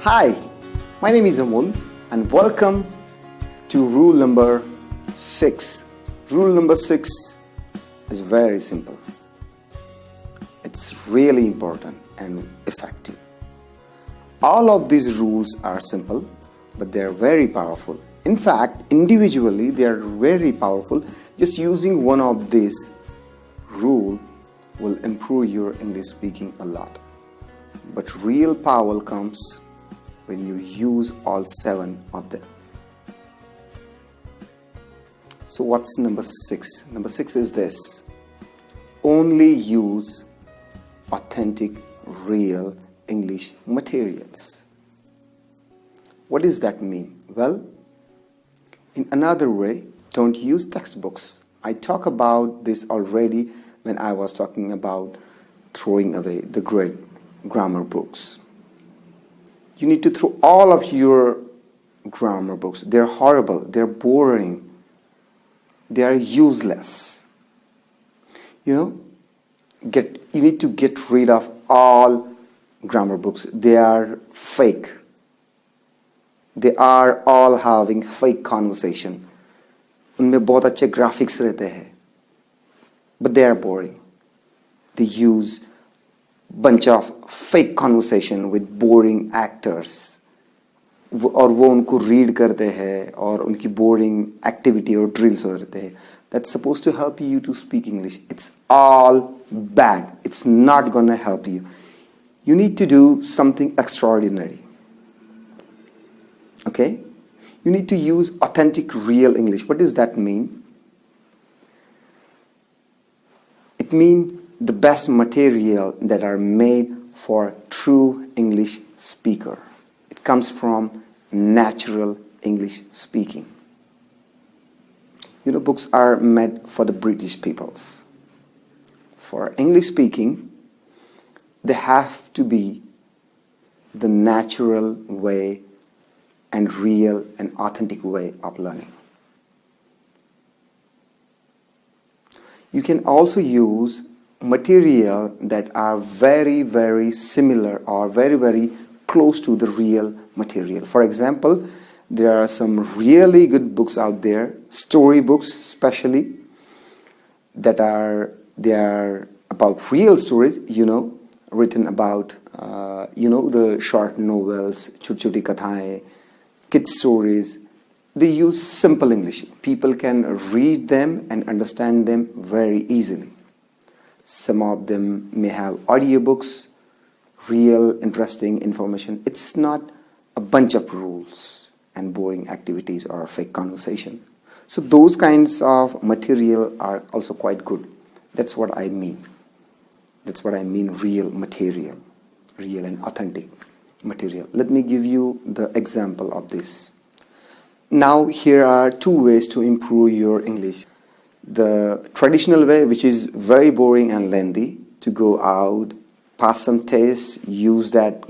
Hi, my name is Amol and welcome to rule number 6. Rule number 6 is very simple. It's really important and effective. All of these rules are simple, but they are very powerful. In fact, individually they are very powerful. Just using one of these rules will improve your English speaking a lot. But real power comes when you use all 7 of them. So what's number 6? Number 6 is this. Only use authentic, real English materials. What does that mean? Well, in another way, don't use textbooks. I talked about this already when I was talking about throwing away the great grammar books. You need to throw all of your grammar books. They're horrible, they're boring, they are useless. You need to get rid of all grammar books. They are fake. They are all having fake conversation. उनमें बहुत अच्छे graphics रहते हैं, but they are boring. They use bunch of fake conversation with boring actors. और वो उनको read करते हैं और उनकी boring activity और drills होते हैं. That's supposed to help you to speak English. It's all bad. It's not gonna help you. You need to do something extraordinary. Okay? You need to use authentic, real English. What does that mean? It means the best material that are made for true English speaker. It comes from natural English speaking. Books are meant for the British peoples. For English speaking, they have to be the natural way and real and authentic way of learning. You can also use material that are very, very similar or very, very close to the real material. For example, there are some really good books out there, story books especially, they are about real stories, written about, the short novels, choti kathaएं, kids stories. They use simple English. People can read them and understand them very easily. Some of them may have audiobooks, real interesting information. It's not a bunch of rules and boring activities or fake conversation. So those kinds of material are also quite good. That's what I mean. That's what I mean, real material, real and authentic material. Let me give you the example of this. Now here are 2 ways to improve your English. The traditional way, which is very boring and lengthy, to go out, pass some tests, use that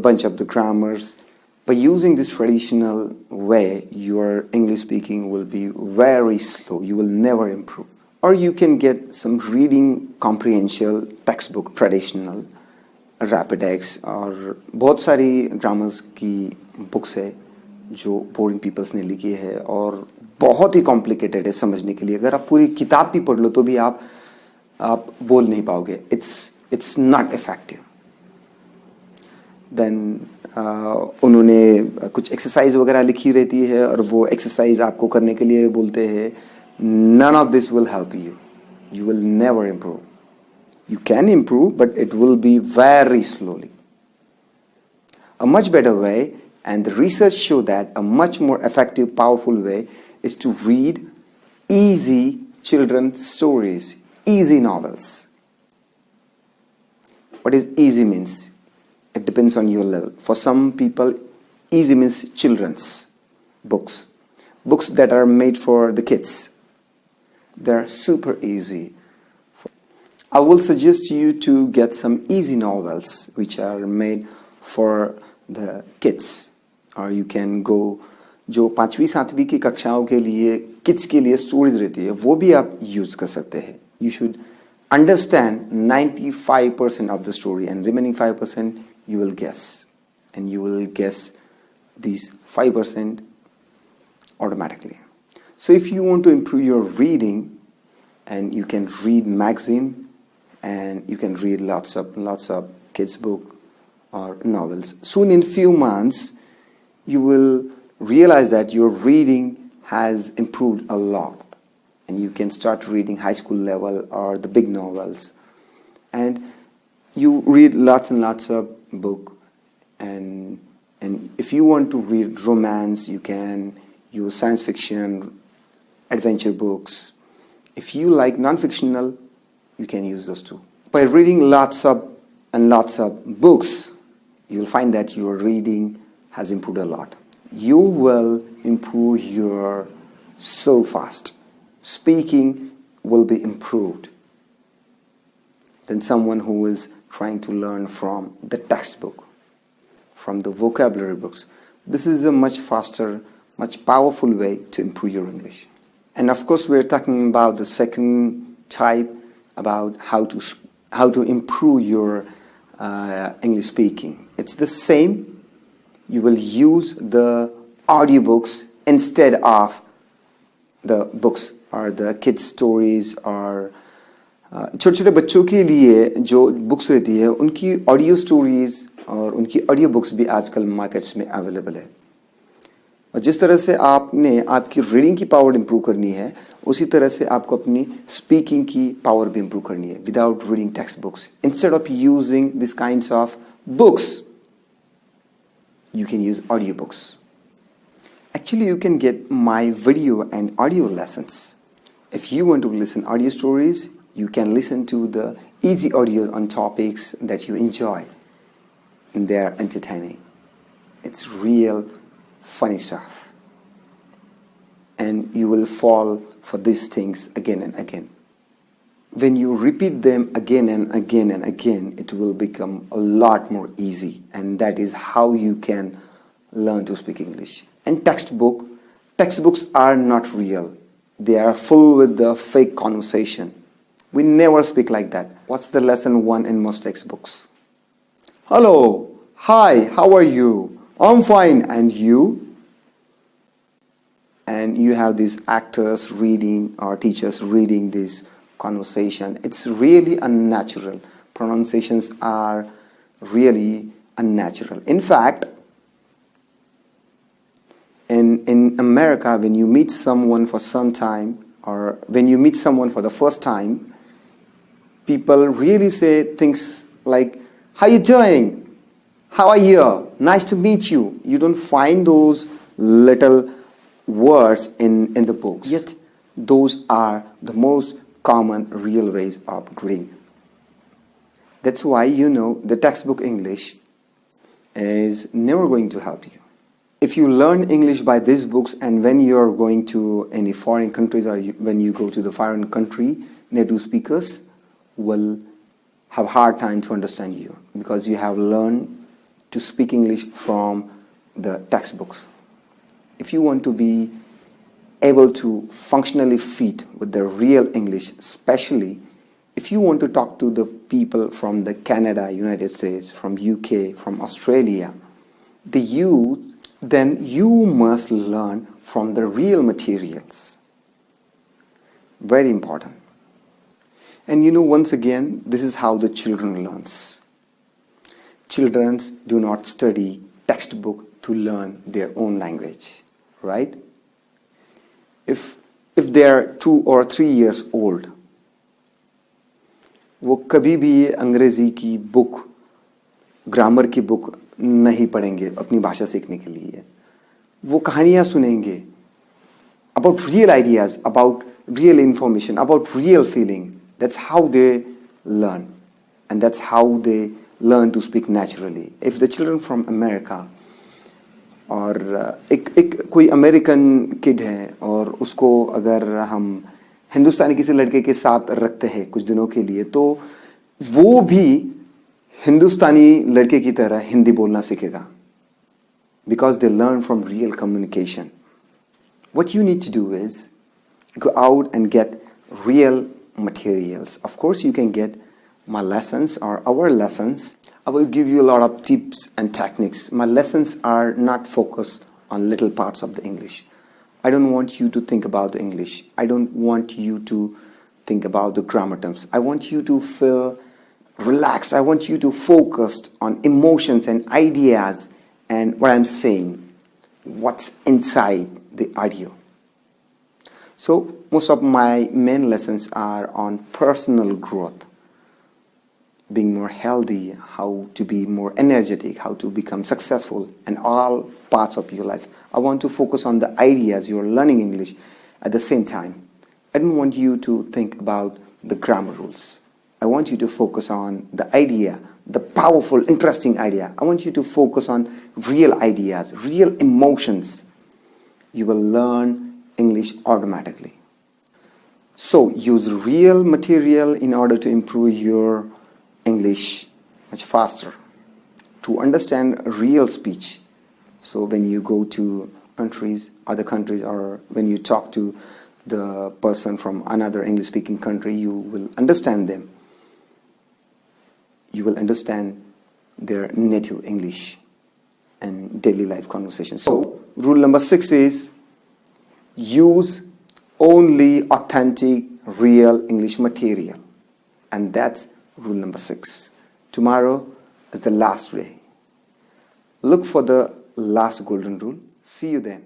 bunch of the grammars. By using this traditional way, your English speaking will be very slow. You will never improve. Or you can get some reading comprehension textbook, traditional, Rapidex, और बहुत सारी grammars की books है जो boring peoples ने लिखी है और बहुत ही complicated है समझने के लिए. अगर आप पूरी किताब भी पढ़ लो तो भी आप बोल नहीं पाओगे. It's not effective. Then उन्होंने कुछ exercise वगैरह लिखी रहती है और वो exercise आपको करने के लिए बोलते हैं. None of this will help you. You will never improve. You can improve, but it will be very slowly. A much better way, and the research show that a much more effective, powerful way is to read easy children's stories, easy novels. What does easy means? It depends on your level. For some people, easy means children's books. Books that are made for the kids. They're super easy. I will suggest you to get some easy novels which are made for the kids. Or you can go, जो 5वीं 7वीं की कक्षाओं के लिए kids के लिए stories रहती है वो भी आप use कर सकते हैं. You should understand 95% of the story and remaining 5% you will guess. and you will guess these 5% automatically. So if you want to improve your reading, and you can read magazine, and you can read lots of kids book or novels. Soon in few months, you will realize that your reading has improved a lot, and you can start reading high school level or the big novels, and you read lots and lots of book, and if you want to read romance, you can use science fiction, adventure books. If you like non-fictional, you can use those too. By reading lots of books, you'll find that your reading has improved a lot. You will improve your so fast. Speaking will be improved than someone who is trying to learn from the textbook, from the vocabulary books. This is a much faster, much powerful way to improve your English. And of course, we're talking about the second type, about how to improve your English speaking. It's the same. You will use the audiobooks instead of the books or the kids stories और छोटे छोटे बच्चों के लिए जो books रहती है उनकी ऑडियो स्टोरीज और उनकी ऑडियो बुक्स भी आजकल मार्केट्स में अवेलेबल है. और जिस तरह से आपने आपकी रीडिंग की पावर इंप्रूव करनी है, उसी तरह से आपको अपनी स्पीकिंग की पावर भी इंप्रूव करनी है without reading text books. Instead of using this kinds of books, you can use audiobooks. Actually, you can get my video and audio lessons. If you want to listen audio stories, you can listen to the easy audio on topics that you enjoy. And they are entertaining. It's real funny stuff. And you will fall for these things again and again. When you repeat them again and again and again, it will become a lot more easy. And that is how you can learn to speak English. And textbooks are not real. They are full with the fake conversation. We never speak like that. What's the lesson one in most textbooks? Hello, hi, how are you? I'm fine, and you? And you have these actors reading or teachers reading this conversation. It's really unnatural. Pronunciations are really unnatural. In fact, in America, when you meet someone for some time, or when you meet someone for the first time, people really say things like, how you doing? How are you? Nice to meet you. You don't find those little words in the books. Yet, those are the most common real ways of greeting. That's why the textbook English is never going to help you. If you learn English by these books, and when you're going to any foreign countries, or when you go to the foreign country, native speakers will have hard time to understand you, because you have learned to speak English from the textbooks. If you want to be able to functionally fit with the real English, especially if you want to talk to the people from the Canada, United States, from UK, from Australia, the youth, then you must learn from the real materials. Very important. And once again, this is how the children learns. Children do not study textbook to learn their own language, right? If they are 2 or 3 years old, वो कभी भी अंग्रेजी की book, grammar की book नहीं पढ़ेंगे अपनी भाषा सीखने के लिए. वो कहानियाँ सुनेंगे about real ideas, about real information, about real feeling. That's how they learn, and that's how they learn to speak naturally. If the children from America, और एक कोई अमेरिकन किड है और उसको अगर हम हिंदुस्तानी किसी लड़के के साथ रखते हैं कुछ दिनों के लिए, तो वो भी हिंदुस्तानी लड़के की तरह हिंदी बोलना सीखेगा, because they learn from real communication. What you need to do is go out and get real materials. Of course, you can get my lessons or our lessons I will give you a lot of tips and techniques. My lessons are not focused on little parts of the English. I don't want you to think about the English. I don't want you to think about the grammar terms. I want you to feel relaxed. I want you to focus on emotions and ideas and what I'm saying, what's inside the audio. So most of my main lessons are on personal growth, being more healthy, how to be more energetic, how to become successful, and all parts of your life. I want to focus on the ideas you're learning English at the same time. I don't want you to think about the grammar rules. I want you to focus on the idea, the powerful, interesting idea. I want you to focus on real ideas, real emotions. You will learn English automatically. So use real material in order to improve your English much faster, to understand real speech. So when you go to other countries, or when you talk to the person from another English-speaking country, you will understand them. You will understand their native English and daily life conversations. So rule number 6 is use only authentic, real English material. And that's rule number 6. Tomorrow is the last day. Look for the last golden rule. See you then.